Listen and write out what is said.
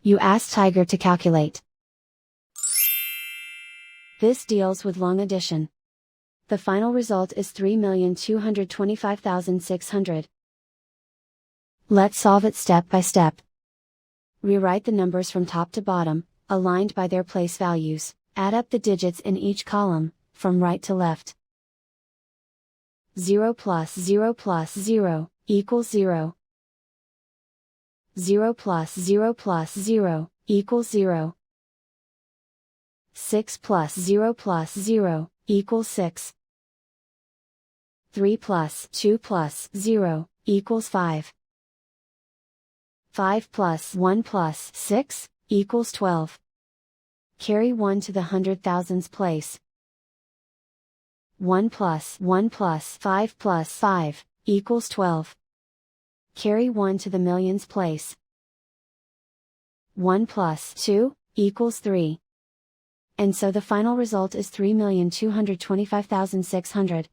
You ask Tiger to calculate. This deals with long addition. The final result is 3,225,600. Let's solve it step by step. Rewrite the numbers from top to bottom, aligned by their place values. Add up the digits in each column, from right to left. 0 plus 0 plus 0, equals 0. 0 plus 0 plus 0, equals 0. 6 plus 0 plus 0, equals 6. 3 plus 2 plus 0, equals 5. 5 plus 1 plus 6, equals 12. Carry 1 to the hundred thousands place. 1 plus 1 plus 5 plus 5, equals 12. Carry 1 to the millions place. 1 plus 2, equals 3. And so the final result is 3,225,600.